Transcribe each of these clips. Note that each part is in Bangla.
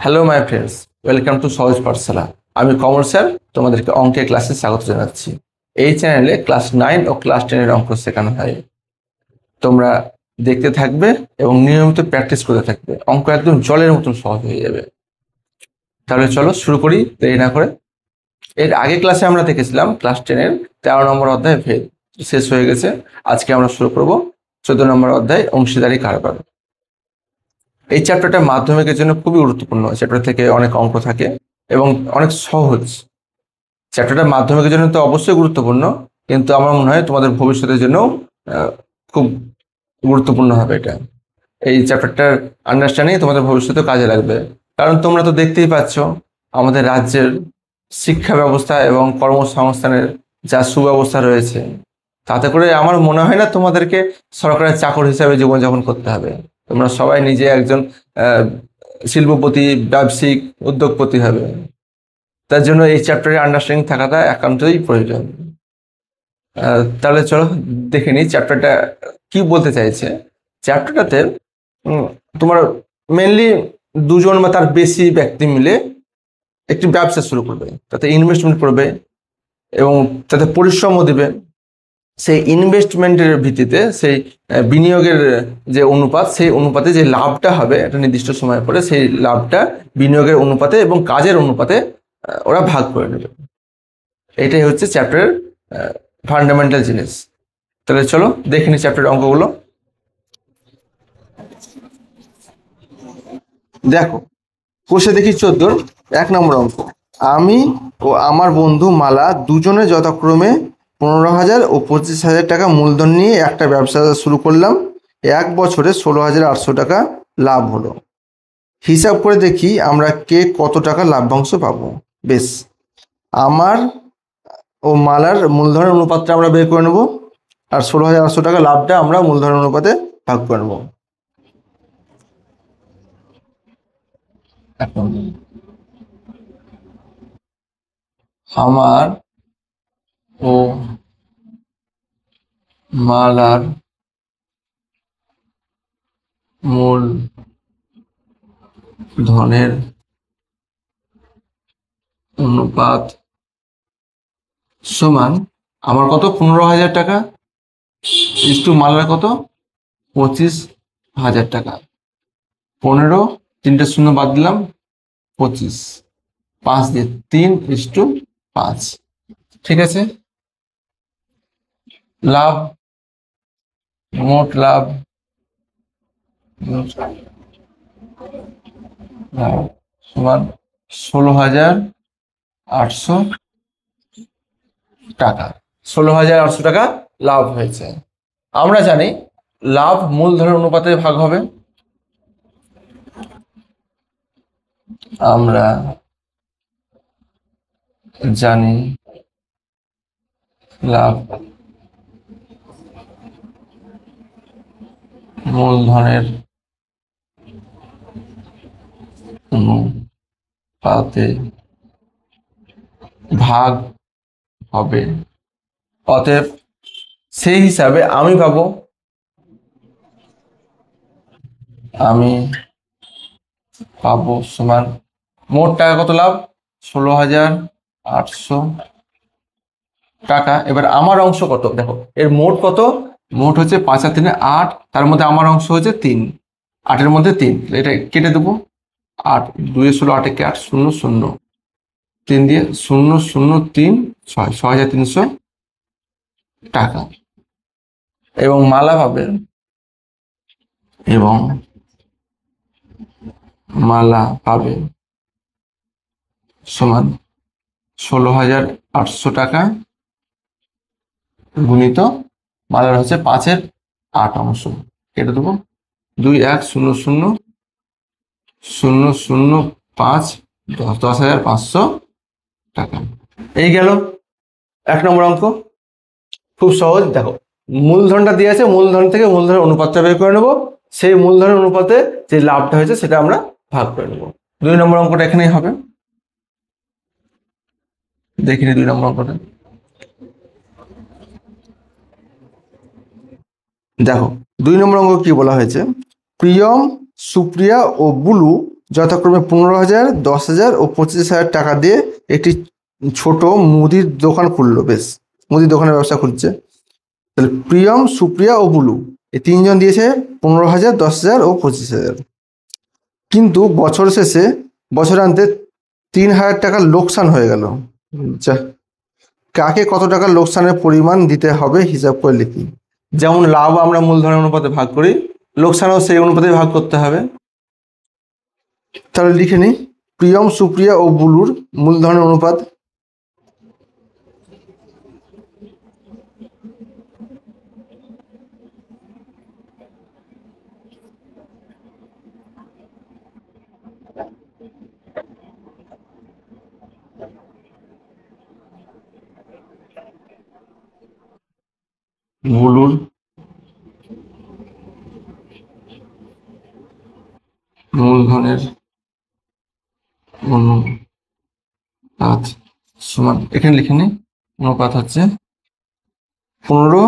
Hello my friends, welcome to সহজ পাঠশালা। আমি কমল স্যার তোমাদেরকে অঙ্কের ক্লাসে স্বাগত জানাচ্ছি। এই চ্যানেলে ক্লাস 9 ও ক্লাস 10 এর অঙ্ক শেখানো হয়। তোমরা দেখতে থাকবে এবং নিয়মিত প্র্যাকটিস করতে থাকবে। অঙ্ক একদম জলের মতন সহজ হয়ে যাবে। তাহলে চলো শুরু করি দেরি না করে। এর আগে ক্লাসে আমরা দেখেছিলাম ক্লাস 10 এর 13 নম্বর অধ্যায় ভেদ শেষ হয়ে গেছে। আজকে আমরা শুরু করব 14 নম্বর অধ্যায় অংশীদারি কারবার। এই চ্যাপ্টারটা মাধ্যমিকের জন্য খুবই গুরুত্বপূর্ণ। চ্যাপ্টার থেকে অনেক অঙ্ক থাকে এবং অনেক সহজ। চ্যাপ্টারটা মাধ্যমিকের জন্য তো অবশ্যই গুরুত্বপূর্ণ, কিন্তু আমার মনে হয় তোমাদের ভবিষ্যতের জন্য খুব গুরুত্বপূর্ণ হবে এটা। এই চ্যাপ্টারটার আন্ডারস্ট্যান্ডিং তোমাদের ভবিষ্যতে কাজে লাগবে। কারণ তোমরা তো দেখতেই পাচ্ছ আমাদের রাজ্যের শিক্ষা ব্যবস্থা এবং কর্মসংস্থানের যা সুব্যবস্থা রয়েছে, তাতে করে আমার মনে হয় না তোমাদেরকে সরকারের চাকর হিসাবে জীবনযাপন করতে হবে। তোমরা সবাই নিজে একজন শিল্পপতি, ব্যবসায়িক উদ্যোগপতি হবে। তার জন্য এই চ্যাপ্টারের আন্ডারস্ট্যান্ডিং থাকাটা একান্তই প্রয়োজন। তাহলে চলো দেখে নিই চ্যাপ্টারটা কি বলতে চাইছে। চ্যাপ্টারটাতে তোমার মেনলি দুজন বা তার বেশি ব্যক্তি মিলে একটি ব্যবসা শুরু করবে, তাতে ইনভেস্টমেন্ট করবে এবং তাতে পরিশ্রমও দেবে। সেই ইনভেস্টমেন্টের ভিত্তিতে সেই বিনিয়োগের যে অনুপাত, সেই অনুপাতে যে লাভটা হবে একটা নির্দিষ্ট সময় পরে, সেই লাভটা বিনিয়োগের অনুপাতে এবং কাজের অনুপাতে ওরা ভাগ করে নেবে। এটাই হচ্ছে চ্যাপ্টারের ফান্ডামেন্টাল জিনিস। তাহলে চলো দেখে নি চ্যাপ্টারের অঙ্কগুলো। দেখো, কোষে দেখি 14 1 নম্বর অঙ্ক। আমি ও আমার বন্ধু মালা দুজনে যথাক্রমে 15,000 ও 25,000 টাকা মূলধন নিয়ে একটা ব্যবসা শুরু করলাম। 1 বছরে 16,800 টাকা লাভ হলো। হিসাব করে দেখি আমরা কে কত টাকা লাভ্যাংশ পাবো। বেশ, আমার ও মালার মূলধনের অনুপাতটা আমরা বের করে নেব, আর 16,800 টাকা লাভটা আমরা মূলধনের অনুপাতে ভাগ করে নেব। আমার ও মালার মূলধনের অনুপাত সমান আমার কত 15,000 টাকা ইস্টু মালার কত 25,000 টাকা। 15, 3টে শূন্য বাদ দিলাম, 25, 5 দিয়ে 3:5। ঠিক আছে, লাভ, মোট লাভ সমান 16,800 টাকা। 16,800 টাকা লাভ হয়েছে। আমরা জানি লাভ মূলধনের অনুপাতে ভাগ হবে। আমরা জানি লাভ মূলধনের অনুপাতে ভাগ হবে। অতএব সেই হিসাবে আমি পাবো সমান মোট টাকা কত লাভ 16,800 টাকা। এবার আমার অংশ কত দেখো, এর মোট কত, মোট হচ্ছে 5 আর 3 8, তার মধ্যে আমার অংশ হচ্ছে 3, 8-এর মধ্যে 3, এটা কেটে দেবো। 8 2 16 8 কে 8 0 0, 3 দিয়ে 0 0 3 6, 6,300 টাকা। এবং মালা পাবে, এবং মালা পাবে সমান 16,800 টাকা গুণিত মালার হচ্ছে 5-এর 8 অংশ, কেটে দেবো। 2 1 0 0 0 0 5 10,500 টাকা। এই গেল 1 নম্বর অঙ্ক। খুব সহজ। দেখো, মূলধনটা দিয়ে আছে, মূলধন থেকে মূলধনের অনুপাতটা বের করে নেবো। সেই মূলধনের অনুপাতে যে লাভটা হয়েছে সেটা আমরা ভাগ করে নেবো। 2 নম্বর অঙ্কটা এখানেই হবে। দেখিনি 2 নম্বর অঙ্কটা। দেখো, 2 নম্বর অঙ্ক কি বলা হয়েছে। প্রিয়ম, সুপ্রিয়া ও বুলু যথাক্রমে 15,000, 10,000 ও 25,000 টাকা দিয়ে একটি ছোট মুদির দোকান খুললো। বেশ, মুদির দোকানের ব্যবসা খুলছে। তাহলে প্রিয়ম, সুপ্রিয়া ও বুলু এই তিনজন দিয়েছে 15,000, 10,000 ও 25,000। কিন্তু বছর শেষে বছরান্তে 3,000 টাকার লোকসান হয়ে গেল। যা, কাকে কত টাকার লোকসানের পরিমাণ দিতে হবে হিসাব করে লিখি। যেমন লাভ আমরা মূলধনের অনুপাতে ভাগ করি, লোকসানও সেই অনুপাতে ভাগ করতে হবে। তাহলে লিখে নিই, প্রিয়ম, সুপ্রিয়া ও বুলুর মূলধনের অনুপাত বুলুর মূলধনের অনুপাত সমান, এখানে লিখে নিই, অনুপাত হচ্ছে 15,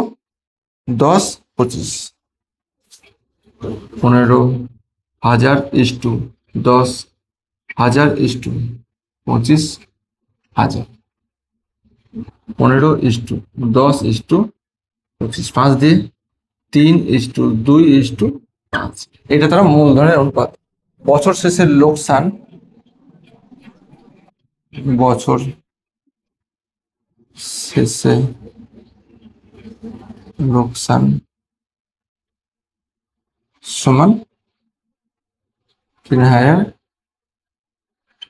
10, 25। 15,000 ইস্টু 10,000 ইস্টু 25,000। 15 ইস্টু 10 ইস্টু 25, 5 দিয়ে 3 ইস্টু 2 ইস্টু 5। এটা তারা মূলধনের অনুপাত। বছর শেষের লোকসান, বছর শেষে লোকসান সমান 3,000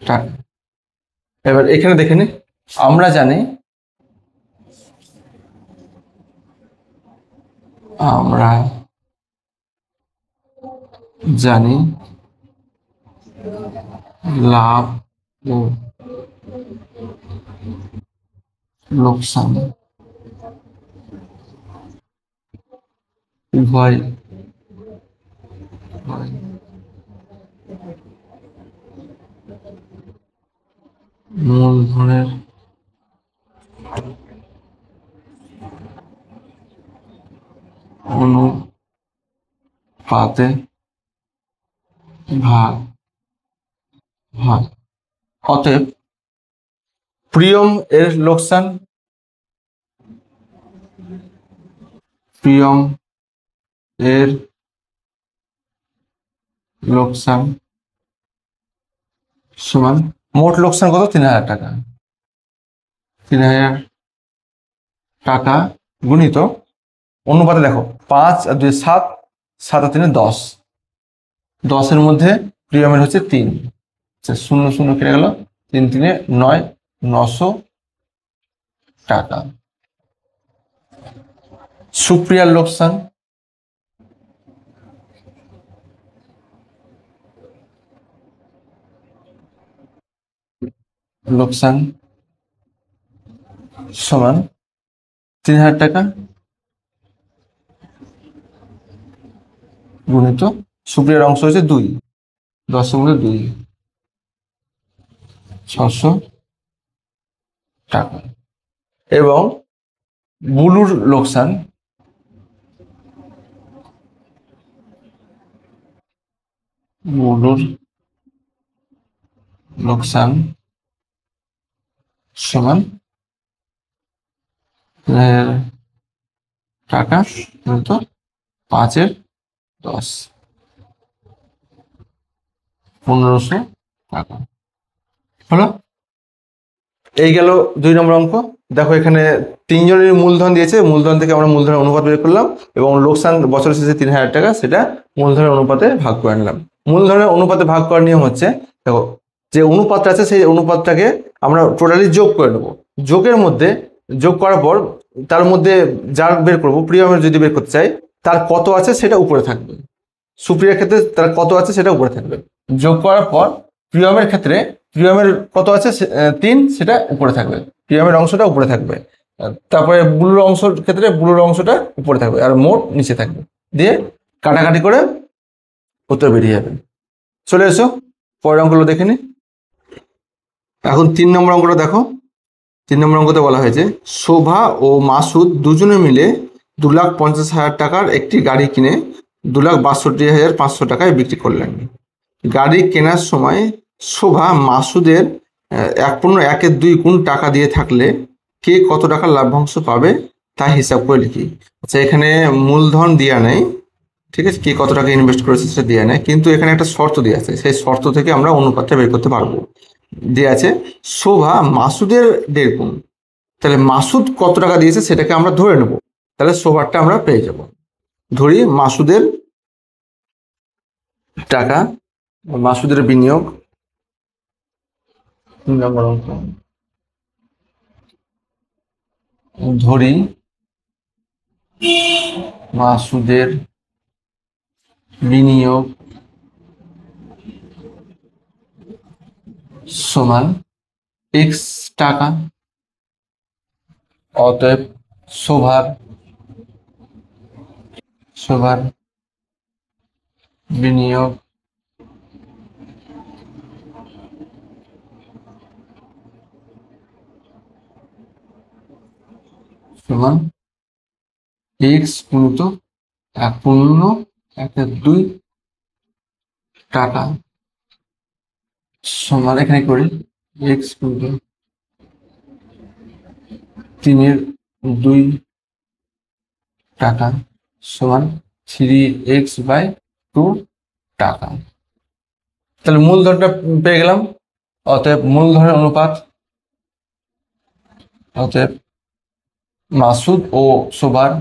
টাকা। এবার এখানে দেখে নি, আমরা জানি লাভ ও লোকসান উভয় মূলধনের অনুপাতে ভাগ হয়। অতএব প্রিয়ম এর লোকসান, প্রিয়ম এর লোকসান সমান, মোট লোকসান কত? 3,000 টাকা। 3,000 টাকা গুণিত অনুপাতে দেখো 5 আর 2 7, 7 আর 3 10। 10-এর মধ্যে প্রিয়মের হচ্ছে 3, 0 0 কেটে গেল, 3 3 9, 900 টাকা। সুপ্রিয়ার লোকসান, সমান 3,000 টাকা গুণিত সুপ্রিয়ার অংশ হচ্ছে 2, 10-এর মধ্যে 2, 600 টাকা। এবং বুলুর লোকসান, সমান 3,000 টাকা গুণিত 5-এর 10, 1,500 টাকা। হলো? এই গেল 2 নম্বর অঙ্ক। দেখো এখানে 3 জনের মূলধন দিয়েছে, মূলধন থেকে আমরা মূলধনের অনুপাত বের করলাম এবং লোকসান বছর শেষে 3,000 টাকা, সেটা মূলধনের অনুপাতে ভাগ করে নিলাম। মূলধনের অনুপাতে ভাগ করার নিয়ম হচ্ছে, দেখো যে অনুপাতটা আছে সেই অনুপাতটাকে আমরা টোটালি যোগ করে নেবো। যোগের মধ্যে যোগ করার পর তার মধ্যে যার বের করবো, প্রিয়মের যদি বের করতে চাই, তার কত আছে সেটা উপরে থাকবে। সুপ্রিয়ার ক্ষেত্রে তার কত আছে সেটা উপরে থাকবে। যোগ করার পর প্রিয়মের ক্ষেত্রে প্রিয়মের কত আছে 3, সেটা উপরে থাকবে, প্রিয়মের অংশটা উপরে থাকবে। তারপরে বুলুর অংশের ক্ষেত্রে বুলুর অংশটা উপরে থাকবে আর মোট নিচে থাকবে। দিয়ে কাটাকাটি করে উত্তর বেরিয়ে যাবে। চলে এসো পরের অঙ্কগুলো দেখে নি। এখন 3 নম্বর অঙ্কটা দেখো। 3 নম্বর অঙ্কতে বলা হয়েছে, শোভা ও মাসুদ দুজনে মিলে 2,50,000 টাকার একটি গাড়ি কিনে 2,62,500 টাকায় বিক্রি করলেন। গাড়ি কেনার সময় শোভা মাসুদের 1/1 গুণ টাকা দিয়ে থাকলে কে কত টাকা লাভ্যাংশ পাবে তা হিসাব করে লিখি। আচ্ছা, এখানে মূলধন দেওয়া নেই, ঠিক আছে, কে কত টাকা ইনভেস্ট করেছে সেটা দেওয়া নেই, কিন্তু এখানে একটা শর্ত দেওয়া আছে, সেই শর্ত থেকে আমরা অনুপাতটা বের করতে পারবো। দেওয়া আছে শোভা মাসুদের 1.5 গুণ, তাহলে মাসুদ কত টাকা দিয়েছে সেটাকে আমরা ধরে নেব, তাহলে শোভারটা আমরা পেয়ে যাব। ধরি মাসুদের টাকা, মাসুদের বিনিয়োগ, ধরি মাসুদের বিনিয়োগ সমান x টাকা, অতএব শোভার বিনিয়োগ সমান x গুণিত 1/2 টাকা সমান, এখানে করি x গুণিত 3/2 টাকা সমান 3x/2 টাকা। তাহলে মূলধনটা পেয়ে গেলাম, অতএব মূলধনের অনুপাত, অতএব মাসুদ ও শোভার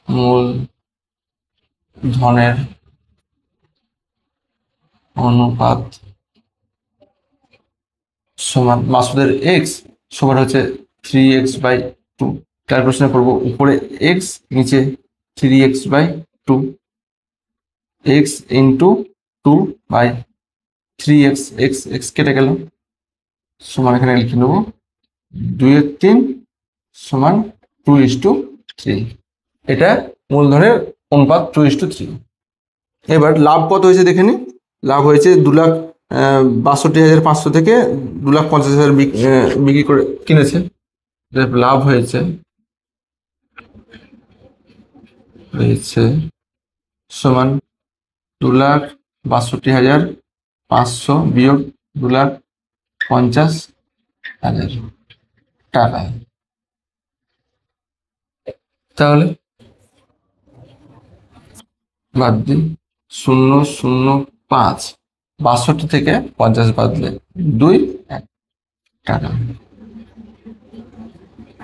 মূলধনের অনুপাত সমান মাসুদের x, শোভার হচ্ছে 3x/2, ক্যালকুলেশন করবো, উপরে x নিচে 3x/2, x into 2/3x, x কেটে গেল সমান, এখানে লিখে নেবো 2/3 সমান 2:3, এটা মূলধনের অনুপাত 2:3। এবার লাভ কত হয়েছে দেখে নি। লাভ হয়েছে 2,62,500 থেকে 2,50,000 বিক্রি করে কিনেছে, লাভ হয়েছে সমান 2,62,500 বিয়োগ 2,50,000 টাকা। তাহলে বাদ দিন 0,05, 62 থেকে 50 বাদলে 2 টাকা,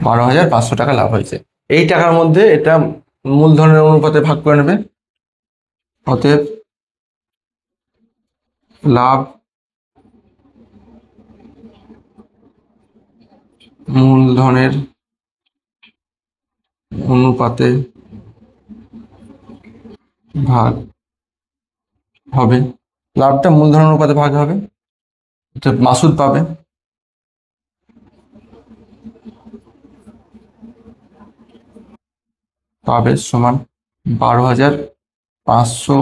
12,500 টাকা লাভ হয়েছে। এই টাকার মধ্যে এটা মূলধনের অনুপাতে ভাগ করে নেবে, অতএব লাভ মূলধনের অনুপাতে ভাগ হবে, লাভটা মূলধনের অনুপাতে ভাগ হবে, এটা মাসুদ পাবে সমান 12,500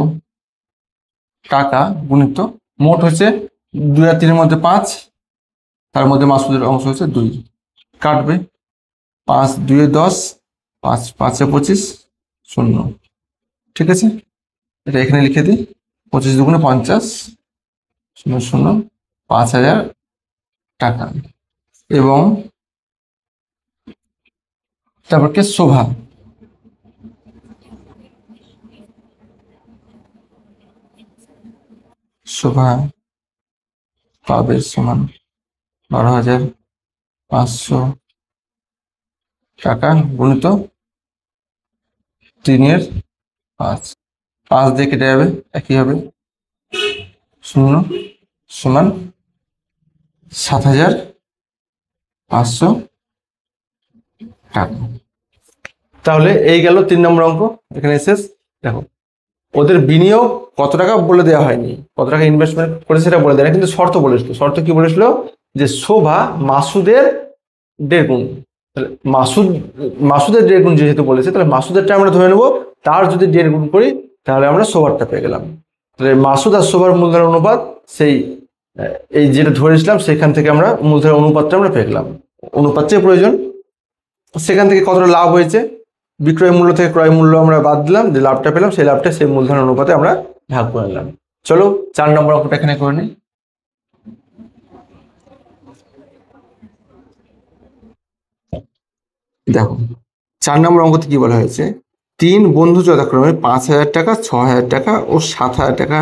টাকা গুণিত মোট হচ্ছে 2 আর 3-এর মধ্যে 5, তার মধ্যে মাসুদের অংশ হচ্ছে 2, কাটবে 5 2 10, 5 5 25, 0, ঠিক আছে, এটা এখানে লিখে দিই 25 2 50, 0 0, 5,000 টাকা। এবং তারপর কে শোভা, পাবে সমান 12,500 টাকা গুণিত 3/5, 5 দিয়ে কেটে যাবে, একই হবে 0 সমান 7,500 টাকা। তাহলে এই গেল 3 নম্বর অঙ্ক, এখানে শেষ। দেখো ওদের বিনিয়োগ কত টাকা বলে দেওয়া হয়নি, কত টাকা ইনভেস্টমেন্ট করেছে সেটা বলে দেয়, কিন্তু শর্ত বলেছিল। শর্ত কি বলেছিল, যে শোভা মাসুদের 1.5 গুণ, তাহলে মাসুদের 1.5 গুণ যেহেতু বলেছে, তাহলে মাসুদেরটা আমরা ধরে নেবো, তার যদি 1.5 গুণ করি তাহলে আমরা শোভারটা পেয়ে গেলাম। তাহলে মাসুদ আর শোভার মূলধনের অনুপাত, সেই এই যেটা ধরেছিলাম সেখান থেকে আমরা মূলধনের অনুপাতটা আমরা পেয়ে গেলাম। অনুপাতের প্রয়োজন। সেখান থেকে কতটা লাভ হয়েছে, বিক্রয় মূল্য থেকে ক্রয় মূল্য আমরা বাদ দিলাম, যে লাভটা পেলাম সেই লাভটা সেই মূলধন অনুপাতে আমরা ভাগ করে নিলাম। চলো 4 নম্বর অঙ্কটা এখানে করে নিই। দেখো 4 নম্বর অঙ্কতে কি বলা হয়েছে, 3 বন্ধু যথাক্রমে 5,000 টাকা, 6,000 টাকা ও 7,000 টাকা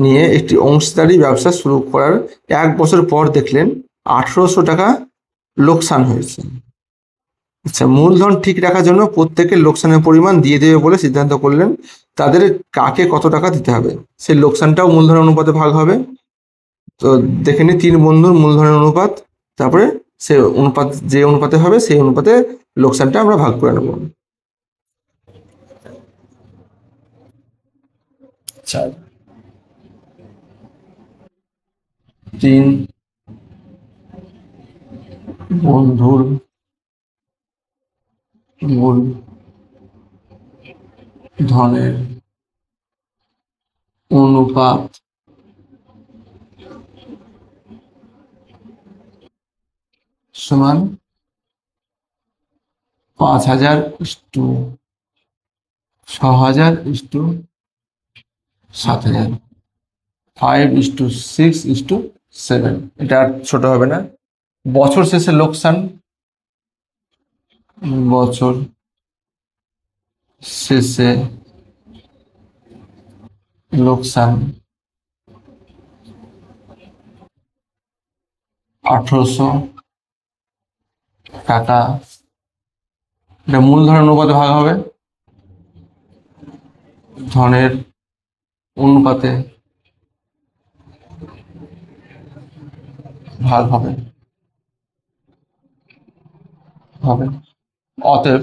নিয়ে একটি অংশীদারি ব্যবসা শুরু করার 1 বছর পর দেখলেন 1,800 টাকা লোকসান হয়েছে। আচ্ছা, মূলধন ঠিক রাখার জন্য প্রত্যেকের লোকসানের পরিমাণ দিয়ে দেবে বলে সিদ্ধান্ত করলেন। তাদের কাকে কত টাকা দিতে হবে, সেই লোকসানটাও মূলধন অনুপাতে ভাগ হবে। তো দেখে নি 3 বন্ধুর মূলধনের অনুপাত, তারপরে সে অনুপাত যে অনুপাতে হবে সেই অনুপাতে লোকসানটা আমরা ভাগ করে নেব। আচ্ছা, 3 বন্ধুর মূলধনের অনুপাত সমান 5,000 ইস্টু 6,000 ইস্টু 7,000, 5:6:7। এটা আর ছোট হবে না। বছর শেষে লোকসান, বছর শেষে লোকসান 1,800 টাকা। এটা মূলধনের অনুপাতে ভাগ হবে, ধনের অনুপাতে ভাগ হবে। অতএব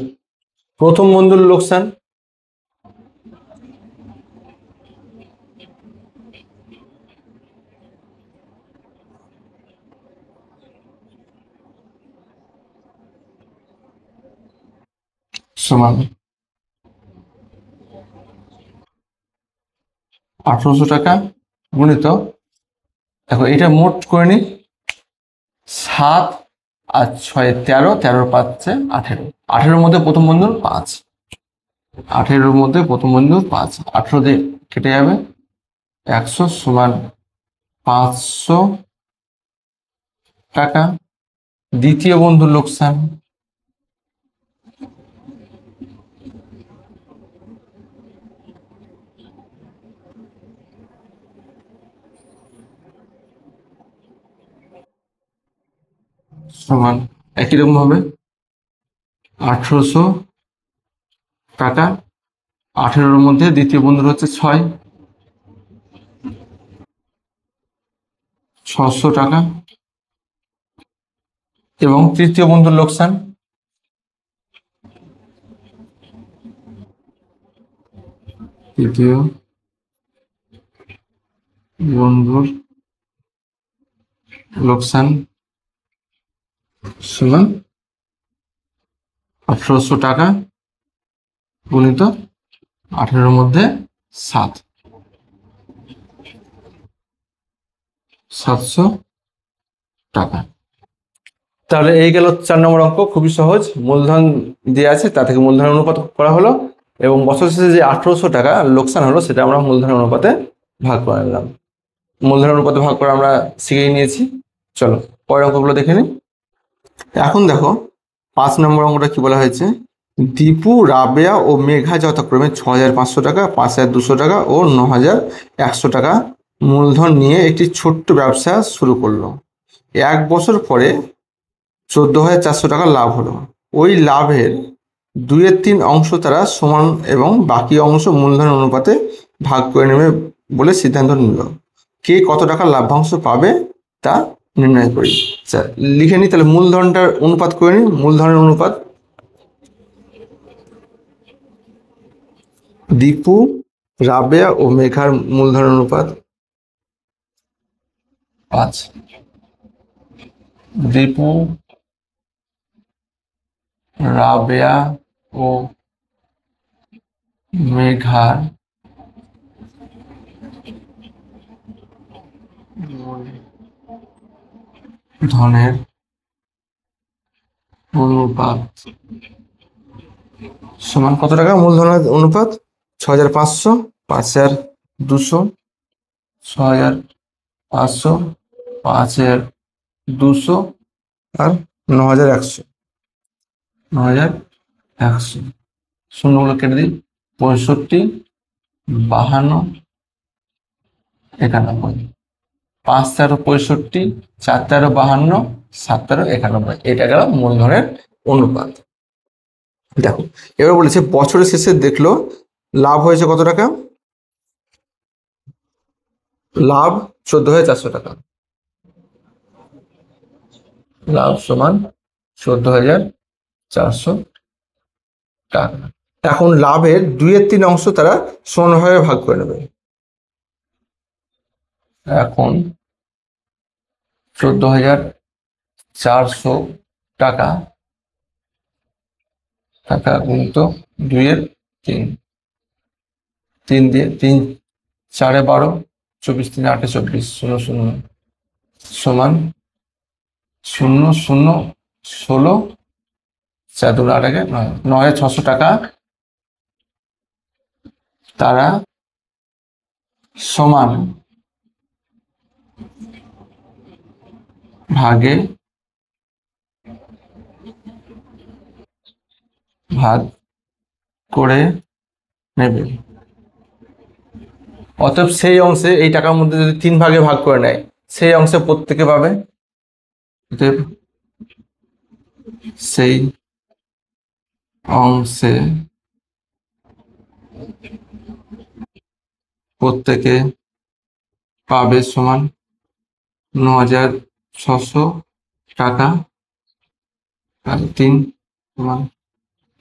প্রথম বন্ধুর লোকসান সমান 1,800 টাকা গুণিত, দেখো এটা মোট করে নি, 7 আর 6 13, 13 5 18, 18-এর মধ্যে প্রথম বন্ধুর 5, 18-এর মধ্যে প্রথম বন্ধুর 5, 18 দিয়ে কেটে যাবে, 100 সমান 500 টাকা। দ্বিতীয় বন্ধুর লোকসান সমান একই রকম হবে 1,800 টাকা। 18-এর মধ্যে দ্বিতীয় বন্ধুর হচ্ছে 6, 600 টাকা। এবং তৃতীয় বন্ধুর লোকসান তৃতীয় বন্ধুর লোকসান সমান 1,800 টাকা গুণিত 18-এর মধ্যে 7, 700 টাকা। তাহলে এই গেল 4 নম্বর অঙ্ক, খুবই সহজ। মূলধন দেওয়া আছে, তা থেকে মূলধনের অনুপাত করা হলো, এবং বছর শেষে যে 1,800 টাকা লোকসান হলো সেটা আমরা মূলধনের অনুপাতে ভাগ করে নিলাম। মূলধনের অনুপাতে ভাগ করে আমরা শিখেই নিয়েছি। চলো পরের অঙ্কগুলো দেখে নিই। এখন দেখো 5 নম্বর অঙ্কটা কি বলা হয়েছে, দীপু, রাবেয়া ও মেঘা যথাক্রমে 6,500 টাকা, 5,200 টাকা ও 9,100 টাকা মূলধন নিয়ে একটি ছোট্ট ব্যবসা শুরু করলো। 1 বছর পরে 14,400 টাকা লাভ হলো। ওই লাভের 2/3 অংশ তারা সমান এবং বাকি অংশ মূলধন অনুপাতে ভাগ করে নেবে বলে সিদ্ধান্ত নিল। কে কত টাকা লাভ্যাংশ পাবে তা নির্ণয় করি। আচ্ছা, লিখে নিই তাহলে, মূলধনটার অনুপাত করে নিই। মূলধনের অনুপাত, দীপু, রাবেয়া ও মেঘার মূলধনের অনুপাত 5। দীপু, রাবেয়া ও মেঘার ধনের অনুপাত সমান কত টাকা? মূলধনের অনুপাত 6500, 5200, 6500, 5200 আর 9100। 9100 শূন্যগুলো কেটে দিই। 65, 52, 91। 5 তেরো 65, 4 তেরো 52, 7 তেরো 91। এটা গেল মূলধনের অনুপাত। দেখো এবার বলেছে বছরের শেষে দেখলো লাভ হয়েছে কত টাকা? লাভ 14,400 টাকা। লাভ সমান 14,400 টাকা। এখন লাভের 2/3 অংশ তারা সমানভাবে ভাগ করে নেবে। এখন 14,400 টাকা গুণিত 2/3, 3 দিয়ে 3 4 12, 24 3 8 24, 0 0 সমান 0 0 16, 4 2 8 9,600 টাকা তারা সমান ভাগে ভাগ করে নেবে। অতএব সেই অংশে এই টাকার মধ্যে যদি 3 ভাগে ভাগ করে নেয় সেই অংশে প্রত্যেকে পাবে। অতএব সেই অংশে প্রত্যেকে পাবে সমান 9,600 টাকা আর 3 সমান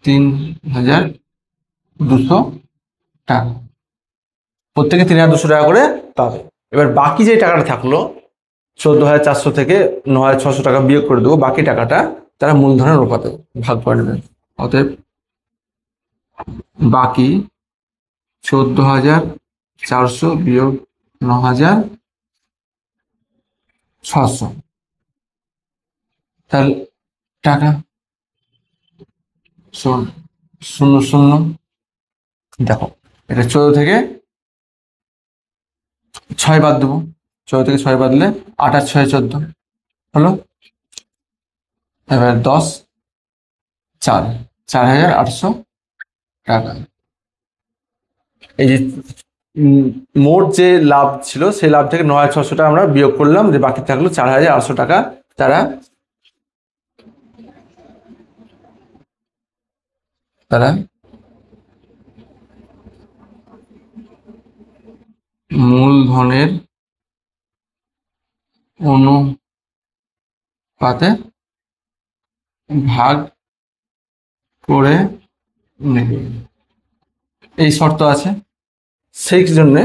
3,200 টাকা। প্রত্যেকে 3,200 টাকা করে পাবে। এবার বাকি যে টাকাটা থাকলো 14,400 থেকে 9,600 টাকা বিয়োগ করে দেবো, বাকি টাকাটা তারা মূলধনের অনুপাতে ভাগ করে নেবে। অতএব বাকি 14,400 বিয়োগ 9,600 তাহলে টাকা 0 0। দেখো এটা 14 থেকে 6 বাদ দেবো। 14 থেকে 6 বাদলে 8 আর 6 14 হলো। এবার 10 4, 4,800 টাকা। এই যে মোট যে লাভ ছিল সেই লাভ থেকে 9,600 টাকা আমরা বিয়োগ করলাম, যে বাকি থাকলো 4,800 টাকা তারা মূলধনের অনুপাতে ভাগ করে নেবে। এই শর্ত আছে। সেই জন্য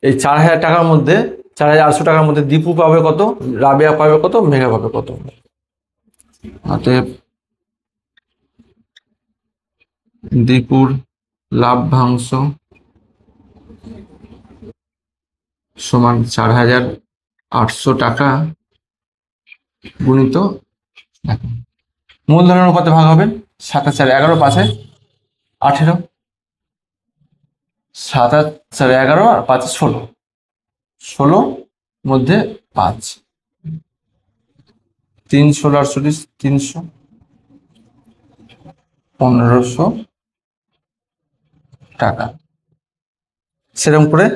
এই 4,000 টাকার মধ্যে 4,800 টাকার মধ্যে দীপু পাবে কত, রাবেয়া পাবে কত, মেঘা পাবে কত। অতএব দীপুর লাভ্যাংশ সমান 4,800 টাকা গুণিত মূলধনের অনুপাতে ভাগ হবে 7 আর 4 11, 5 18, 7 আর 4 11 আর 5 16, 16 মধ্যে 5, 3 16 48, 300, 1,500 টাকা। সেরকম করে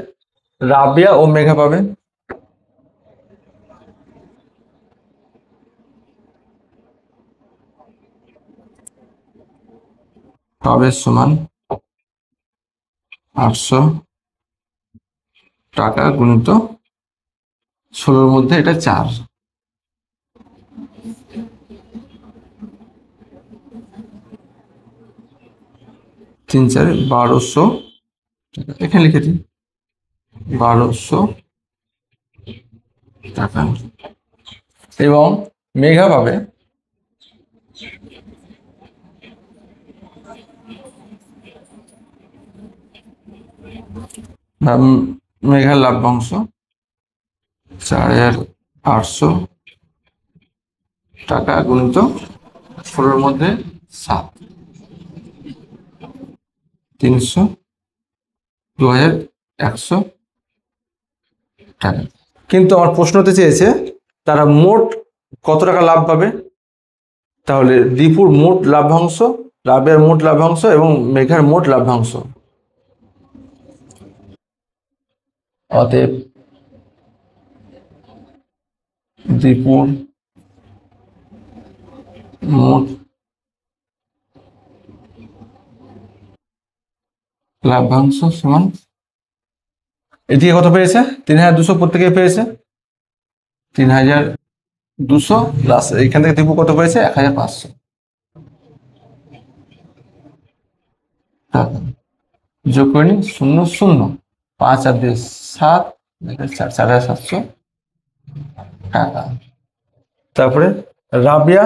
রাবিয়া ও মেঘা পাবে। সমান 800 টাকা গুণিত 16 মধ্যে এটা 4, 3 4 1200 এখানে লিখে দিই 1200 টাকা। এবং মেঘা পাবে মেঘার লাভ্যাংশ 4,800 টাকা গুণিত 16-র মধ্যে 7, 300, 2100 টাকা। কিন্তু আমার প্রশ্নতে চেয়েছে তারা মোট কত টাকা লাভ পাবে। তাহলে দীপুর মোট লাভ্যাংশ, লাভের মোট লাভ্যাংশ এবং মেঘার মোট লাভ্যাংশ, অতএব দীপুর মোট লাভ্যাংশ সমান, এদিকে কত পেয়েছে? 3200 প্রত্যেকে পেয়েছে, 3200 প্লাস এখান থেকে দীপু কত পেয়েছে? 1500 টাকা। যোগ করে নি, 0 0, 5 আর 2 7, 4700 টাকা। তারপরে রাবিয়া,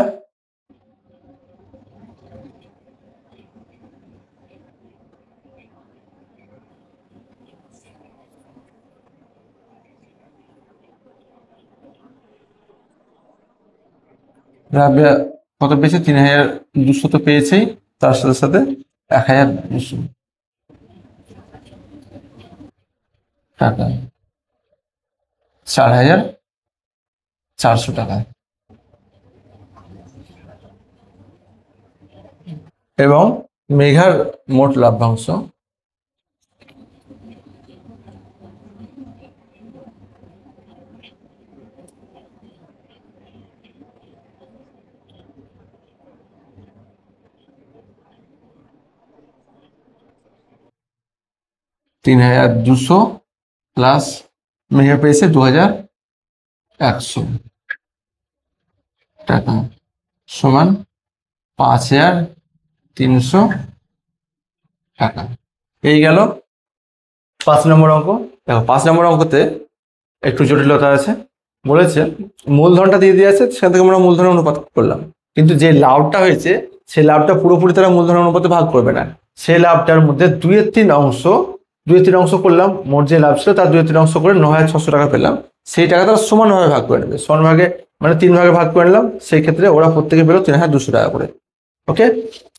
রাবিয়া কত পেয়েছে? 3200 তো পেয়েছেই, তার সাথে সাথে 1200 টাকা, 4400 টাকা। এবং মেঘার মোট লাভ্যাংশ 3200 প্লাস মেঘা পেয়েছে 2100 টাকা সমান 5300 টাকা। এই গেল 5 নম্বর অঙ্ক। দেখো 5 নম্বর অঙ্কতে একটু জটিলতা আছে। বলেছে মূলধনটা দিয়ে দিয়ে আছে, সেখান থেকে আমরা মূলধনের অনুপাত করলাম, কিন্তু যে লাভটা হয়েছে সেই লাভটা পুরোপুরি তারা মূলধনের অনুপাতে ভাগ করবে না। সেই লাভটার মধ্যে 2/3 অংশ করলাম, মোট যে লাভ ছিল তার 2/3 অংশ করে 9600 টাকা পেলাম। সেই টাকা তারা সমানভাবে ভাগ করে নেবে, সমান ভাগে মানে 3 ভাগে ভাগ করে নিলাম। সেই ক্ষেত্রে ওরা প্রত্যেকে পেলো 3200 টাকা করে। ওকে,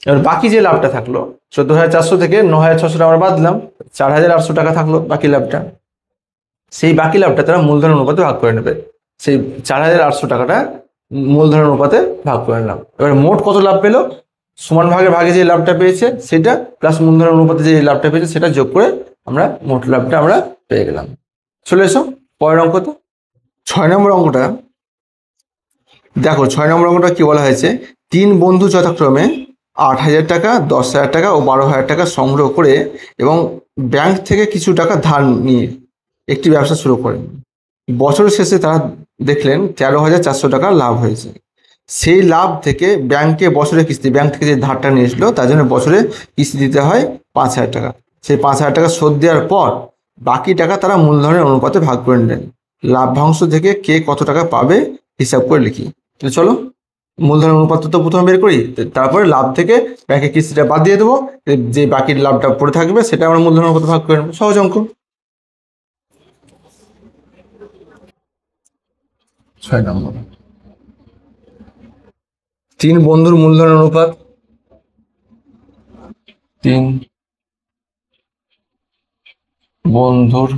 এবার বাকি যে লাভটা থাকলো 14400 থেকে 9600 টাকা আমরা বাদ দিলাম, 4800 টাকা থাকলো বাকি লাভটা। সেই বাকি লাভটা তারা মূলধন অনুপাতে ভাগ করে নেবে। সেই 4800 টাকাটা মূলধন অনুপাতে ভাগ করে নিলাম। এবার মোট কত লাভ পেলো? সমান ভাগে ভাগে যে লাভটা পেয়েছে সেটা প্লাস মূলধন অনুপাতে যে লাভটা পেয়েছে সেটা যোগ করে আমরা মোট লাভটা আমরা পেয়ে গেলাম। চলে এসো পরের অঙ্কতে। 6 নম্বর অঙ্কটা দেখো, 6 নম্বর অঙ্কটা কি বলা হয়েছে? 3 বন্ধু যথাক্রমে 8000 টাকা, 10,000 টাকা ও 12,000 টাকা সংগ্রহ করে এবং ব্যাংক থেকে কিছু টাকা ধার নিয়ে একটি ব্যবসা শুরু করেন। বছরের শেষে তারা দেখলেন 13,400 টাকা লাভ হয়েছে। সেই লাভ থেকে ব্যাংকে বছরে কিস্তি, ব্যাংক থেকে যে ধারটা নিয়েছিল তার জন্য বছরে কিস্তি দিতে হয় 5,000 টাকা। সেই 5,000 টাকা শোধ দেওয়ার পর বাকি টাকা তারা মূলধনের অনুপাতে ভাগ করে নিলেন। লাভ্যাংশ থেকে কে কত টাকা পাবে হিসাব করে লিখি। তো চলো মূলধনের অনুপাত তো প্রথমে বের করি, তারপরে লাভ থেকে ব্যাংকের কিস্তিটা বাদ দিয়ে দেবো, যে বাকি লাভটা পড়ে থাকবে সেটা আমরা মূলধনের অনুপাতে ভাগ করে নেবো। সহজ অঙ্ক। 6 নম্বর, 3 বন্ধুর মূলধনের অনুপাত, 3 বন্ধুর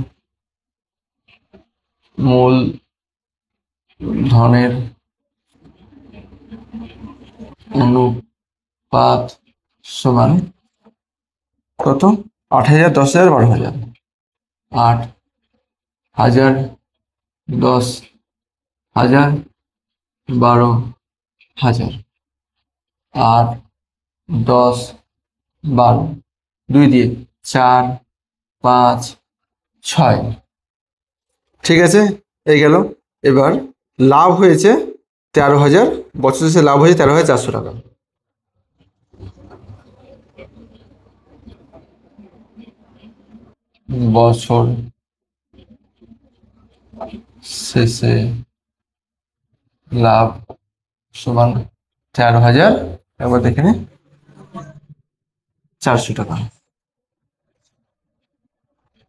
মূলধনের অনুপাত সমান কত? 8,000, 10,000, 12,000। 8,000, 10,000, 12,000। 8, 10, 12, 2 দিয়ে 4, 5, 6। ঠিক আছে, এই গেল। এবার লাভ হয়েছে 13,000, বছর শেষে লাভ হয়েছে 13,400 টাকা। বছর শেষে লাভ সমান 13,000, একবার দেখে নি, 400 টাকা,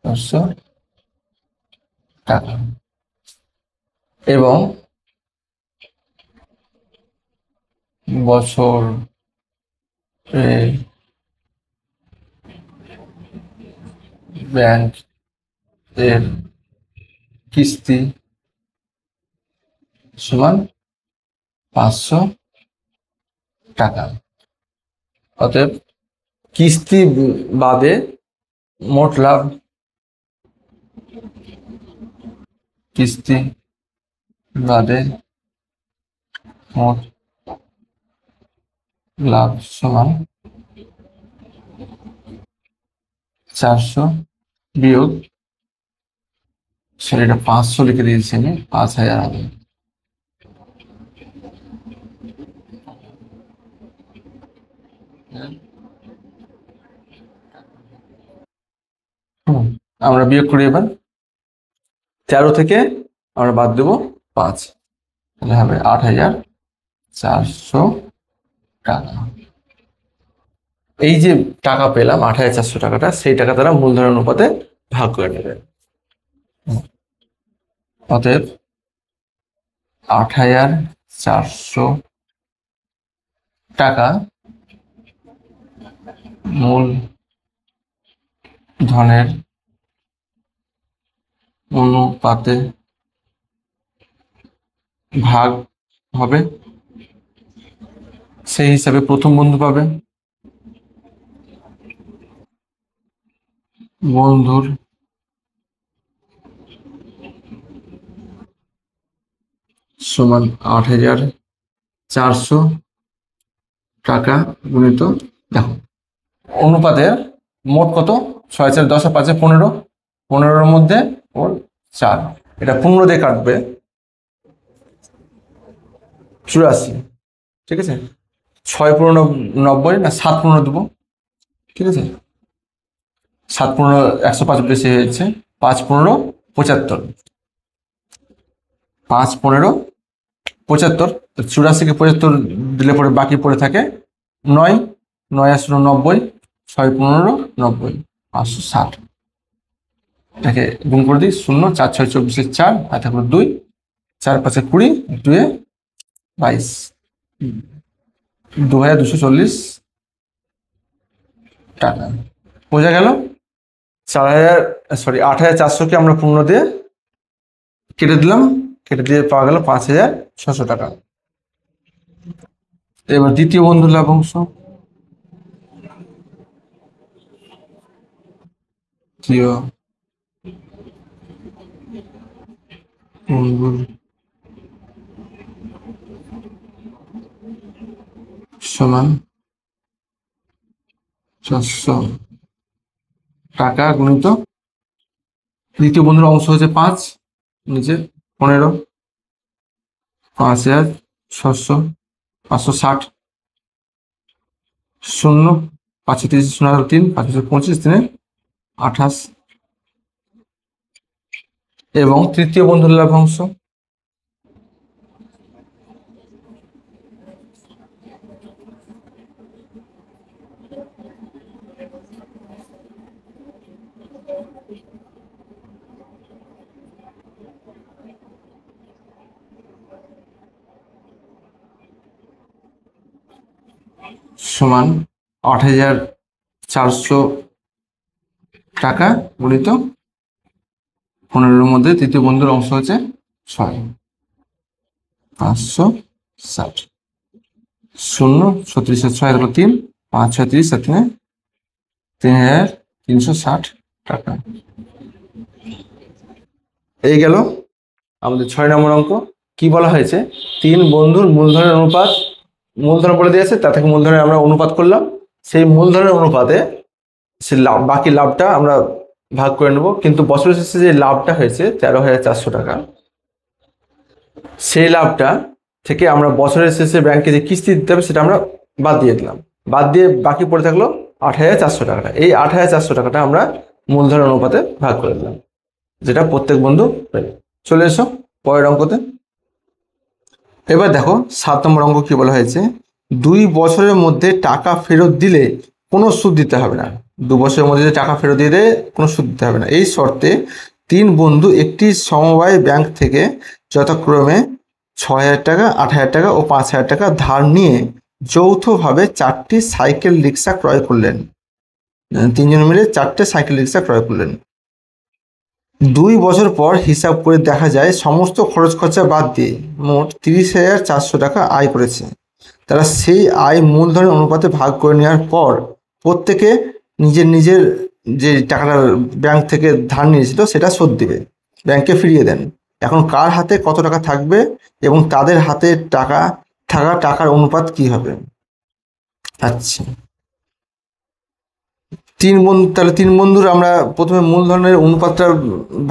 400 টাকা। এবং বছর ব্যাংক এর কিস্তি সমান 500 টাকা। অতএব কিস্তি বাদে মোট লাভ, কিস্তি বাদে মোট লাভ সমান 400 বিয়োগ, সেটা 500 লিখে দিয়েছি আমি, 5000 হবে। আমরা বিয়োগ করি এবার। 13 থেকে আমরা বাদ দেব 5, তাহলে হবে 8400 টাকা। এই যে টাকা পেলাম 8400 টাকাটা, সেই টাকা তারা মূলধন অনুপাতে ভাগ করে নেবে। অতএব 8400 টাকা মূলধনের অনুপাতে ভাগ হবে, সেই হিসাবে প্রথম বন্ধু পাবে বন্ধুর সমান 8400 টাকা গুণিত, দেখো অনুপাতের মোট কত, 6 4 10 আর 5 15, 15-র মধ্যে ওর 4, এটা 15 দিয়ে কাটবে, 84, ঠিক আছে। 6 15 90 না 7 15 দেবো, ঠিক আছে। 7 15 105 বেশি হয়েছে, 5 15 75, 5 15 75, 84-কে 75 দিলে পরে বাকি পড়ে থাকে 9, 9 আসলো 90, 6 15 90, 560, এটাকে গুণ করে দিই, 0 4 6 24 4, আর থাকলো 2, 4 5 20, 2 22, 2240 টাকা। বোঝা গেল? 8400-কে আমরা 15 দিয়ে কেটে দিলাম, কেটে দিয়ে পাওয়া গেল 5600 টাকা। এবার দ্বিতীয় বন্ধুর লাভাংশ, দ্বিতীয় বন্ধুর সমান 400 টাকা গুণিত, দ্বিতীয় বন্ধুর অংশ হচ্ছে 5, নিচে 15, 5600, 560, 0 5 30 0 3, 5 25 3 28, এবং তৃতীয় বন্ধুর লাভাংশ সমান 8400 টাকা গুণিত 15-র মধ্যে তৃতীয় বন্ধুর অংশ হচ্ছে 6, 560, 0 36 6 হলো 3, 5 6 30 3 3360 টাকা। এই গেল আমাদের 6 নম্বর অঙ্ক। কি বলা হয়েছে, 3 বন্ধুর মূলধনের অনুপাত, মূলধন বলে দিয়েছে, তা থেকে মূলধনের আমরা অনুপাত করলাম, সেই মূলধনের অনুপাতে সে লাভ, বাকি লাভটা আমরা ভাগ করে নেব। কিন্তু বছরের শেষে যে লাভটা হয়েছে 13,400 টাকা, সেই লাভটা থেকে আমরা বছরের শেষে ব্যাংকে যে কিস্তি দিতে হবে সেটা আমরা বাদ দিয়ে দিলাম, বাদ দিয়ে বাকি পড়ে থাকলো 8,400 টাকাটা। এই 8,400 টাকাটা আমরা মূলধনের অনুপাতে ভাগ করে দিলাম, যেটা প্রত্যেক বন্ধু পেল। চলে এসো পরের অঙ্কতে। এবার দেখো 7 নম্বর অঙ্ক কি বলা হয়েছে, 2 বছরের মধ্যে টাকা ফেরত দিলে কোনো সুদ দিতে হবে না। 2 বছরের মধ্যে যে টাকা ফেরত দিয়ে দেয় কোনো সুদ দিতে হবে না, এই শর্তে 3 বন্ধু একটি সমবায় ব্যাংক থেকে যথাক্রমে 6,000 টাকা, 8,000 টাকা ও 5,000 টাকা ধার নিয়ে যৌথভাবে 4টি সাইকেল রিক্সা ক্রয় করলেন। 3জন মিলে 4টে সাইকেল রিক্সা ক্রয় করলেন। 2 বছর পর হিসাব করে দেখা যায় সমস্ত খরচ খরচা বাদ দিয়ে মোট 30,400 টাকা আয় করেছে। তারা সেই আয় মূলধনের অনুপাতে ভাগ করে নেওয়ার পর প্রত্যেকে নিজের নিজের যে টাকাটা ব্যাংক থেকে ধার নিয়েছিল সেটা শোধ দিবে, ব্যাংকে ফিরিয়ে দেন। এখন কার হাতে কত টাকা থাকবে এবং তাদের হাতে টাকার অনুপাত কি হবে? আচ্ছা, তাহলে 3 বন্ধুর আমরা প্রথমে মূলধনের অনুপাতটা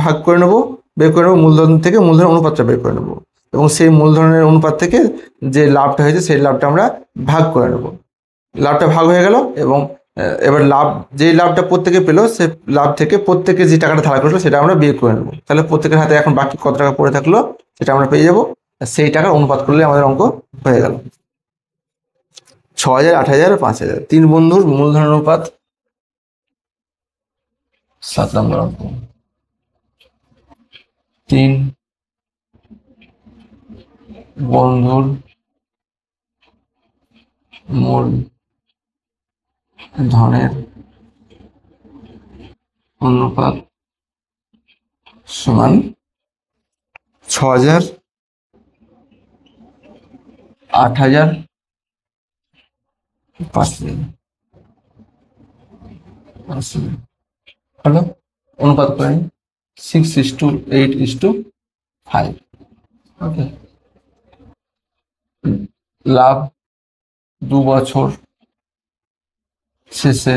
ভাগ করে নেব, বের করে নেব, মূলধন থেকে মূলধনের অনুপাতটা বের করে নেব এবং সেই মূলধনের অনুপাত থেকে যে লাভটা হয়েছে সেই লাভটা আমরা ভাগ করে নেব। লাভটা ভাগ হয়ে গেল এবং এবার যেই লাভটা প্রত্যেকে পেলো সে লাভ থেকে প্রত্যেকে যে টাকাটা ধার করেছিল সেটা আমরা বের করে নেব। তাহলে প্রত্যেকের হাতে এখন বাকি কত টাকা পড়ে থাকলো সেটা আমরা পেয়ে যাব। সেই টাকার অনুপাত করলে আমাদের অঙ্ক হয়ে গেল। 6,000, 8,000, 5,000 3 বন্ধুর মূলধনের অনুপাত। 7 নম্বর অঙ্ক। 3 বন্ধুর মূলধনের অনুপাত সমান 6,000, 8,000, 5,000। হলো অনুপাত করেন 6:8:5। ওকে, লাভ 2 বছর শেষে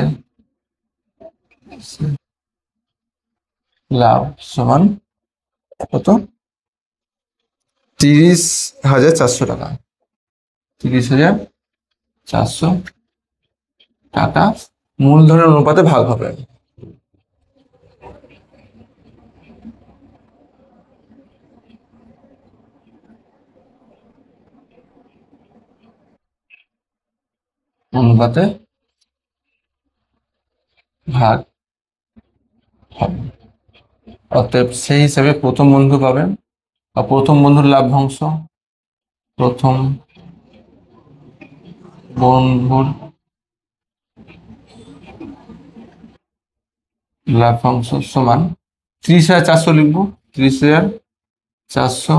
লাভ সমান কত? 30,400 টাকা। 30,400 টাকা মূলধনের অনুপাতে ভাগ হবে। অনুপাতে ভাগ হবে। অতএব সেই হিসাবে প্রথম বন্ধু পাবেন, আর প্রথম বন্ধুর লাভ্যাংশ, প্রথম বন্ধুর লাভ্যাংশ সমান 30,400 লিখবো। 30,400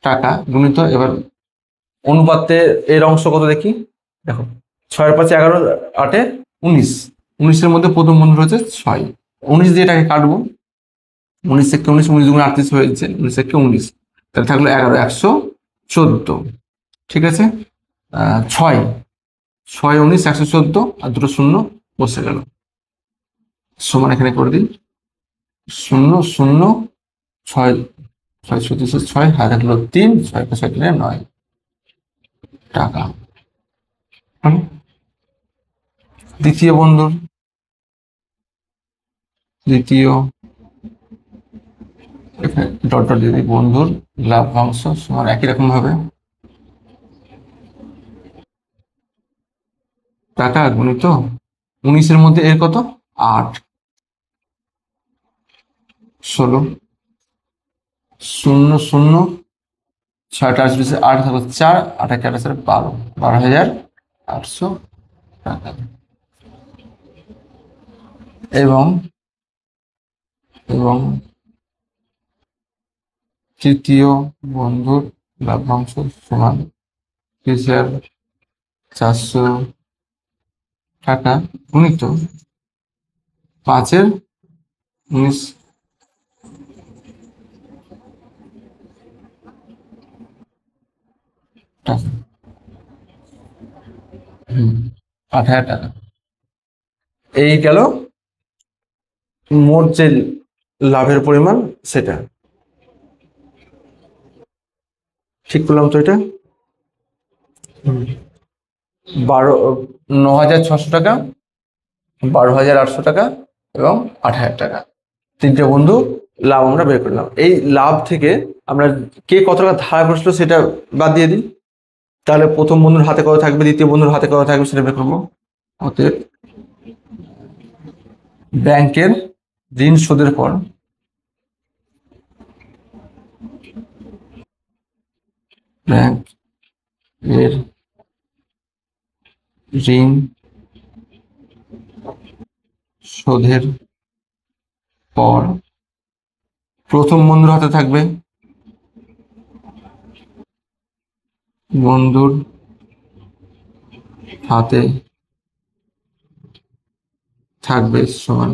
টাকা গুণিত, এবার অনুপাতে এর অংশ কত দেখি, দেখো 6-5 11, 8 19, 19-এর মধ্যে প্রথম বন্ধু হচ্ছে 6। 19 দিয়ে এটাকে কাটবো, 19 থেকে 19, 19 দুগুণ 38 হয়েছে, 19 থেকে 19 তাহলে থাকলো 11, 114। ঠিক আছে, 6, 19, 114 আর দুটো শূন্য বসে গেল, সমান এখানে করে দিন 0 0 6, 6 36 6 হাতে থাকলো 3, 6 × 6 = 9 টাকা। দ্বিতীয় বন্ধুর ডট ডট দিয়ে বন্ধুর লাভ্যাংশ সমান একই রকম ভাবে টাকা গুণিত 19-এর মধ্যে এর কত 8, 16 0 0 6টা 8 থাকলো 4, 8 4 12, 12,800 টাকা। এবং তৃতীয় বন্ধুর লাভ্যাংশ সমান 30,400 টাকা গুণিত 5-এর 19 টাকা, 8,000 টাকা। এই গেল মোট যে লাভের পরিমাণ সেটা। ঠিক করলাম তো এটা? 9,600 টাকা, 12,800 টাকা এবং 8,000 টাকা, 3টে বন্ধু লাভ আমরা বের করলাম। এই লাভ থেকে আমরা কে কত টাকা ধার করেছিল সেটা বাদ দিয়ে দিই, তাহলে প্রথম বন্ধুর হাতে কত থাকবে, দ্বিতীয় বন্ধুর হাতে কত থাকবে সেটা বের করবো। অতএব ব্যাংকের ঋণ শোধের পর ব্যাংক এর ঋণ শোধের পর প্রথম বন্ধুর হাতে থাকবে বন্ধুর হাতে থাকবে সমান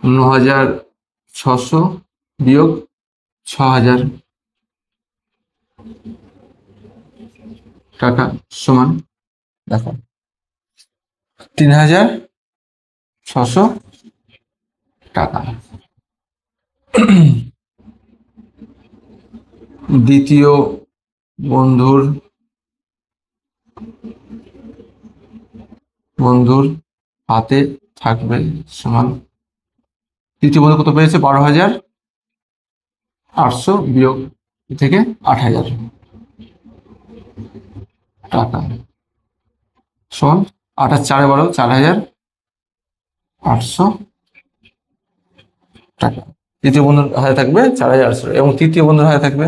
৯,৬০০ বিয়োগ ৬,০০০ টাকা সমান, দেখো ৩,৬০০ টাকা। দ্বিতীয় বন্ধুর হাতে থাকবে সমান, তৃতীয় বন্ধু কত পেয়েছে? ১২,৮০০ বিয়োগ থেকে ৮,০০০ টাকা সমান ৮ আর ৪ 12, ৪,৮০০ টাকা। তৃতীয় বন্ধুর হাতে থাকবে ৪,৮০০ এবং তৃতীয় বন্ধুর হাতে থাকবে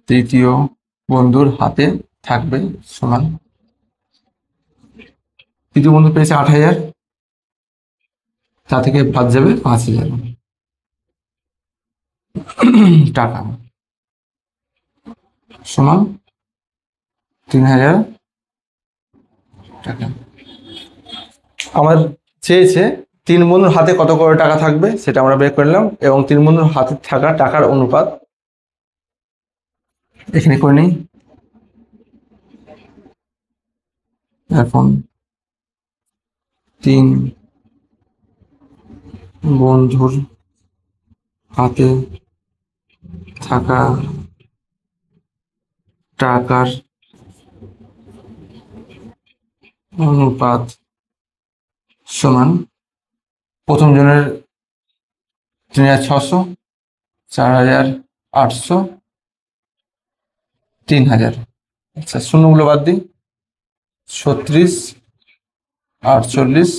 তৃতীয় বন্ধুর হাতে থাকবে সমান, তৃতীয় বন্ধু পেয়েছে ৮,০০০, তা থেকে বাদ যাবে ৫,০০০ টাকা সমান ৩,০০০ টাকা। আমার চেয়েছে ৩ বন্ধুর হাতে কত করে টাকা থাকবে সেটা আমরা বের করলাম এবং ৩ বন্ধুর হাতে থাকা টাকার অনুপাত এখানে করে নিই। এখন ৩ বন্ধুর হাতে থাকা টাকার অনুপাত সমান প্রথম জনের ৩,৬০০, ৪,৮০০, ৩,০০০। আচ্ছা, শূন্যগুলো বাদ দিই। ৩৬, ৪৮,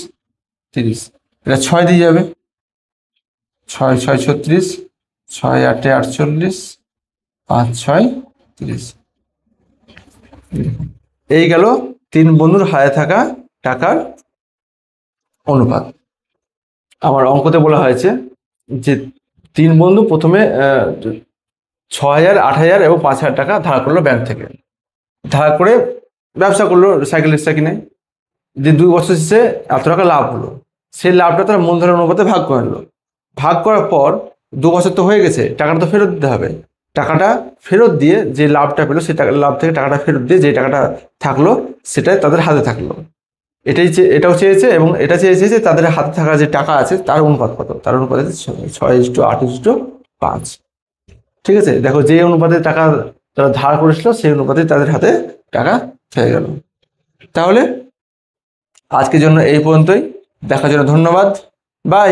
৩০, এটা ৬ দিয়ে যাবে। ৬ ৬ ৩৬, ৬ ৮ ৪৮, ৫ ৬ ৩০। এই গেল ৩ বন্ধুর হাতে থাকা টাকার অনুপাত। আমার অঙ্কতে বলা হয়েছে যে ৩ বন্ধু প্রথমে ৬,০০০, ৮,০০০ এবং ৫,০০০ টাকা ধার করলো ব্যাংক থেকে। ধার করে ব্যবসা করলো, সাইকেল রিক্সা কিনে। যে ২ বছর শেষে এত টাকা লাভ হলো, সেই লাভটা তারা মূলধনের অনুপাতে ভাগ করে নিল। ভাগ করার পর ২ বছর তো হয়ে গেছে, টাকাটা তো ফেরত দিতে হবে। টাকাটা ফেরত দিয়ে যে লাভটা পেলো, সেই লাভ থেকে টাকাটা ফেরত দিয়ে যে টাকাটা থাকলো সেটাই তাদের হাতে থাকলো। এটাও চেয়েছে এবং এটা চেয়েছে যে তাদের হাতে থাকা যে টাকা আছে তার অনুপাত কত, তার অনুপাত ৬:৮:৫। ঠিক আছে, দেখো যে অনুপাতে টাকা তারা ধার করেছিল সেই অনুপাতে তাদের হাতে টাকা থেকে গেল। তাহলে আজকের জন্য এই পর্যন্তই। দেখার জন্য ধন্যবাদ। বাই।